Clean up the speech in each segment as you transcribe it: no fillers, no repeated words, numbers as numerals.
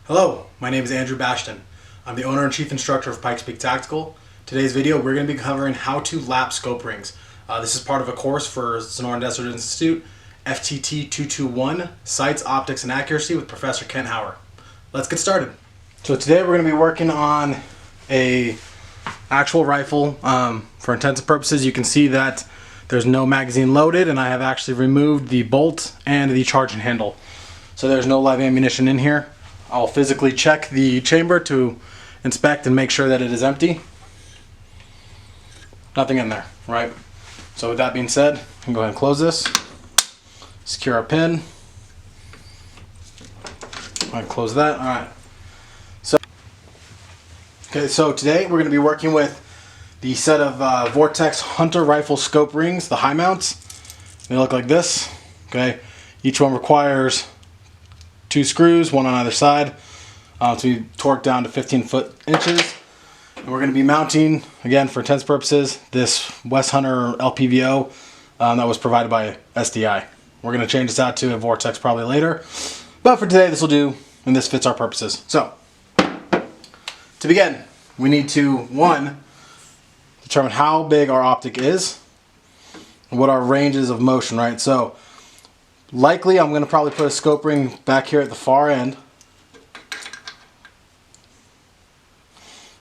Hello, my name is Andrew Bashton. I'm the owner and chief instructor of Pikes Peak Tactical. Today's video, we're going to be covering how to lap scope rings. This is part of a course for Sonoran Desert Institute, FTT 221, Sights, Optics, and Accuracy with Professor Kent Hauer. Let's get started. So today we're going to be working on a actual rifle. For intensive purposes, you can see that there's no magazine loaded, and I have actually removed the bolt and the charging handle. So there's no live ammunition in here. I'll physically check the chamber to inspect and make sure that it is empty. Nothing in there, right? So with that being said, I can go ahead and close this. Secure our pin. Go ahead and close that. All right. So today we're going to be working with the set of Vortex Hunter Rifle Scope Rings, the high mounts. They look like this. Okay. Each one requires 2 screws, one on either side, to be torqued down to 15 inches. And we're going to be mounting, again for intense purposes, this West Hunter LPVO that was provided by SDI. We're going to change this out to a Vortex probably later, but for today this will do, and this fits our purposes. So, to begin, we need to, 1, determine how big our optic is and what our range is of motion, right? So, likely I'm going to probably put a scope ring back here at the far end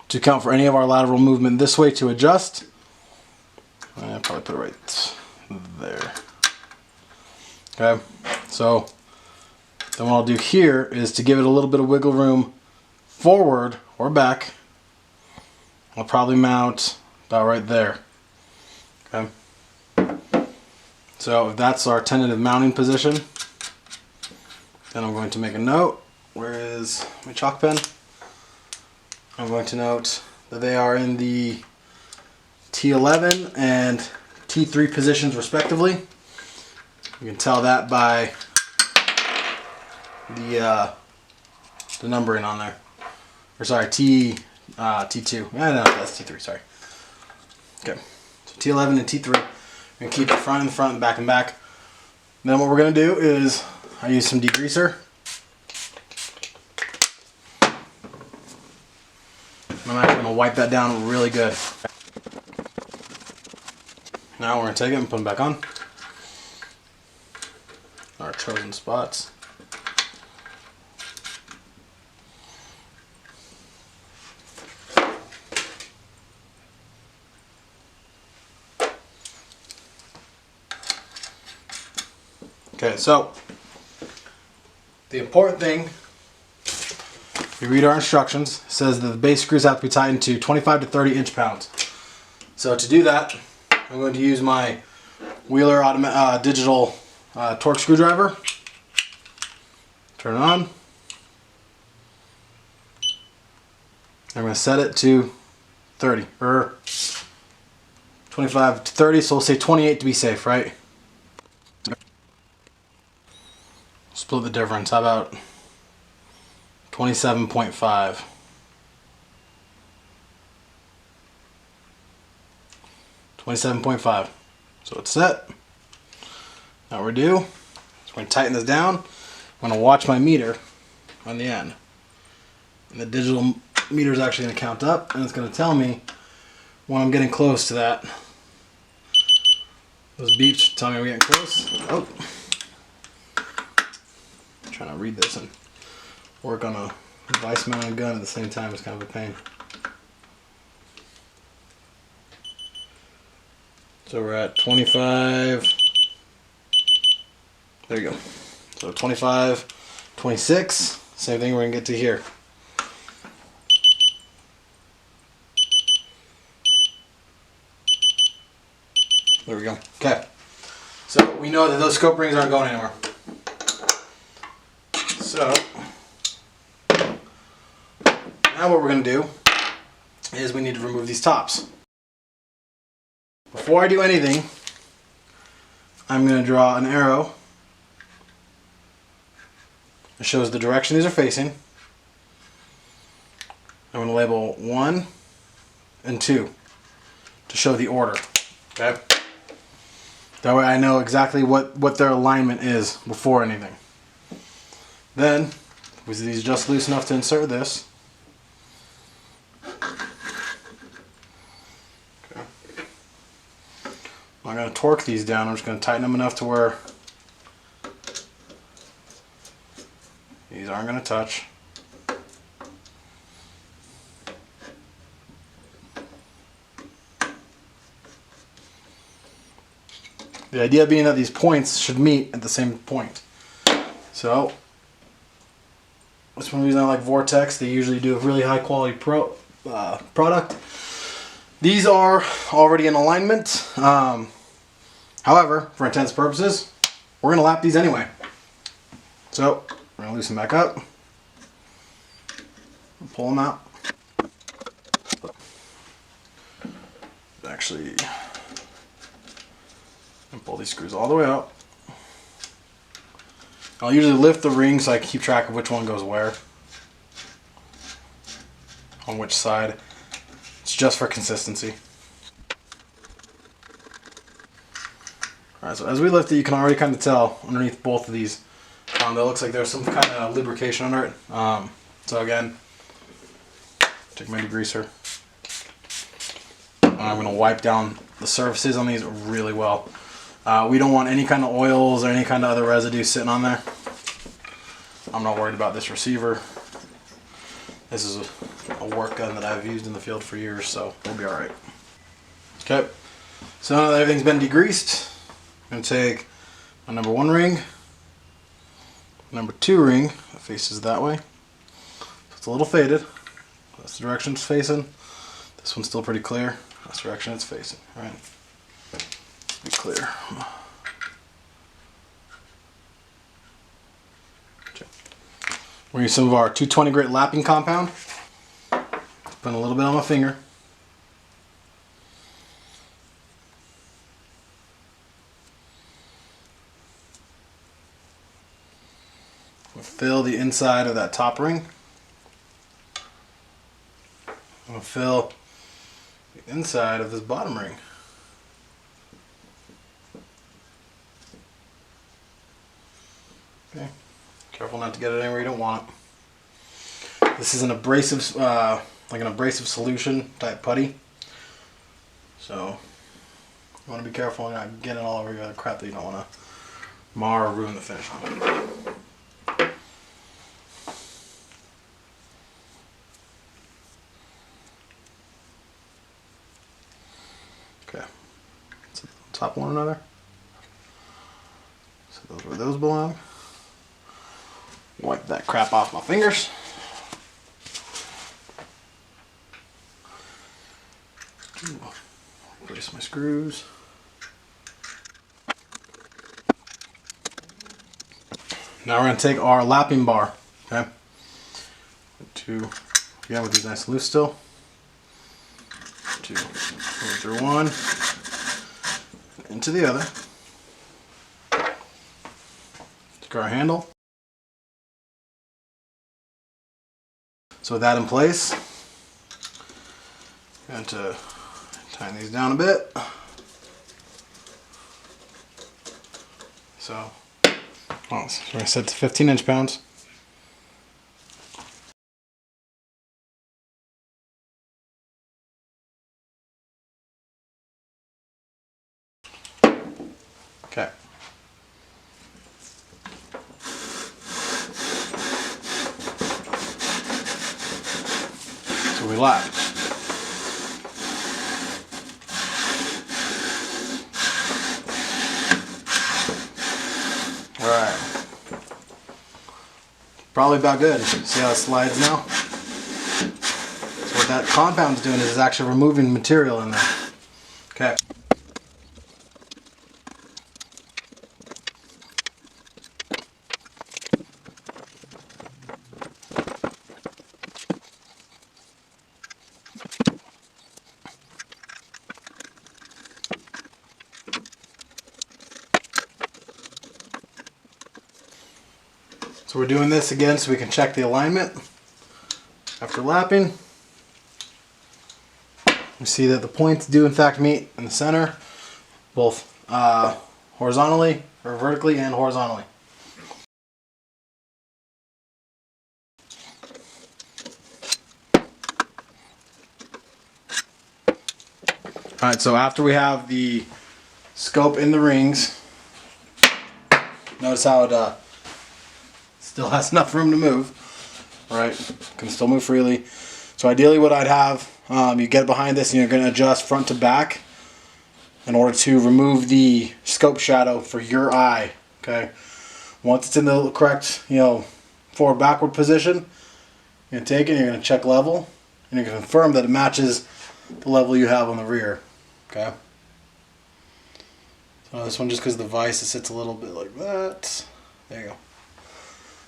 to account for any of our lateral movement this way to adjust. I'll probably put it right there. Okay, so then what I'll do here is to give it a little bit of wiggle room forward or back. I'll probably mount about right there. Okay. So if that's our tentative mounting position, then I'm going to make a note. Where is my chalk pen? I'm going to note that they are in the T11 and T3 positions respectively. You can tell that by the numbering on there. Or sorry, T2. No, that's T3, sorry. Okay, so T11 and T3. We're going to keep the front in the front and back in back. And then what we're going to do is, I use some degreaser. I'm actually going to wipe that down really good. Now we're going to take it and put them back on. Our chosen spots. Okay, so the important thing, we read our instructions, it says that the base screws have to be tightened to 25 to 30 inch-pounds. So to do that, I'm going to use my Wheeler digital torque screwdriver. Turn it on. I'm going to set it to 30, or 25 to 30, so we'll say 28 to be safe, right? Split the difference. How about 27.5? 27.5. So it's set. Now what we're do is we're going to tighten this down. I'm going to watch my meter on the end. And the digital meter is actually going to count up, and it's going to tell me when I'm getting close to that. Those beeps tell me we're getting close. Oh. Trying to read this and work on a vice mounted gun at the same time is kind of a pain. So we're at 25. There you go. So 25, 26. Same thing we're going to get to here. There we go. Okay. So we know that those scope rings aren't going anywhere. So, now what we're going to do is we need to remove these tops. Before I do anything, I'm going to draw an arrow that shows the direction these are facing. I'm going to label 1 and 2 to show the order. Okay? That way I know exactly what their alignment is before anything. Then with these just loose enough to insert this. Okay. I'm not going to torque these down, I'm just going to tighten them enough to where these aren't going to touch. The idea being that these points should meet at the same point. So, that's one reason I like Vortex. They usually do a really high quality product. These are already in alignment. However, for intents purposes, we're going to lap these anyway. So, we're going to loosen back up. Pull them out. Actually, and pull these screws all the way up. I'll usually lift the ring so I can keep track of which one goes where. On which side. It's just for consistency. Alright, so as we lift it, you can already kind of tell underneath both of these that looks like there's some kind of lubrication under it. So again, take my degreaser. I'm going to wipe down the surfaces on these really well. We don't want any kind of oils or any kind of other residue sitting on there. I'm not worried about this receiver. This is a work gun that I've used in the field for years, so we'll be alright. Okay, so now that everything's been degreased, I'm going to take my number 1 ring, number 2 ring that faces that way. So it's a little faded. That's the direction it's facing. This one's still pretty clear. That's the direction it's facing, right? Be clear. Okay. We're using some of our 220 grit lapping compound. Put a little bit on my finger. We'll fill the inside of that top ring. We'll fill the inside of this bottom ring. Okay. Careful not to get it anywhere you don't want it. This is an abrasive, like an abrasive solution type putty. So you want to be careful and not get it all over your other crap that you don't want to mar or ruin the finish on it. Okay. So on top of one another. So those where those belong. Wipe that crap off my fingers. Replace my screws. Now we're going to take our lapping bar, okay? Again with these nice and loose still. Go through one, into the other. Take our handle. So with that in place, I'm going to tighten these down a bit. So we're going to set to 15 inch-pounds. Okay. So we lap. Alright. Probably about good. See how it slides now? So what that compound's doing is actually removing material in there. Okay. So we're doing this again so we can check the alignment. After lapping, we see that the points do in fact meet in the center, both horizontally or vertically and horizontally. Alright, so after we have the scope in the rings, notice how it still has enough room to move, right? Can still move freely. So ideally what I'd have, you get behind this and you're going to adjust front to back in order to remove the scope shadow for your eye, okay? Once it's in the correct, forward backward position, you're going to take it and you're going to check level and you're going to confirm that it matches the level you have on the rear, okay? So this one, just because the vise, it sits a little bit like that. There you go.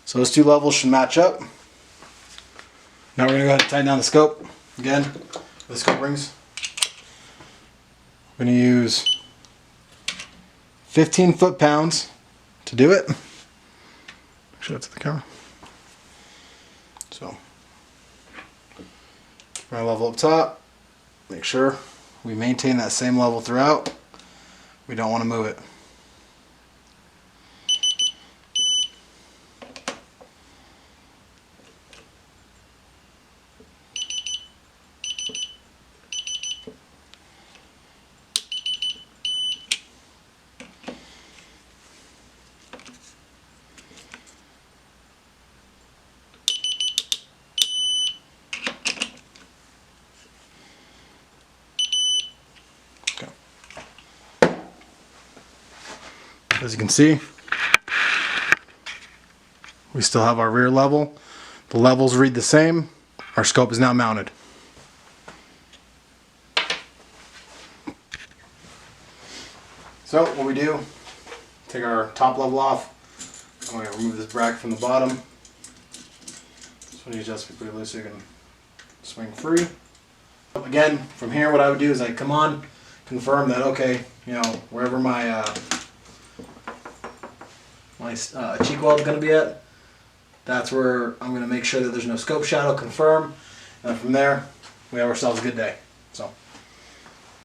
So those two levels should match up. Now we're going to go ahead and tighten down the scope again with the scope rings. We're going to use 15 foot-pounds to do it. Show it to the camera. So, keep our level up top. Make sure we maintain that same level throughout. We don't want to move it. As you can see, we still have our rear level. The levels read the same. Our scope is now mounted. So what we do, take our top level off. I'm going to remove this bracket from the bottom. This one you adjust pretty loose so you can swing free. Again, from here what I would do is I come on, confirm that okay, wherever my cheek weld is going to be at, that's where I'm going to make sure that there's no scope shadow, confirm, and from there we have ourselves a good day. So.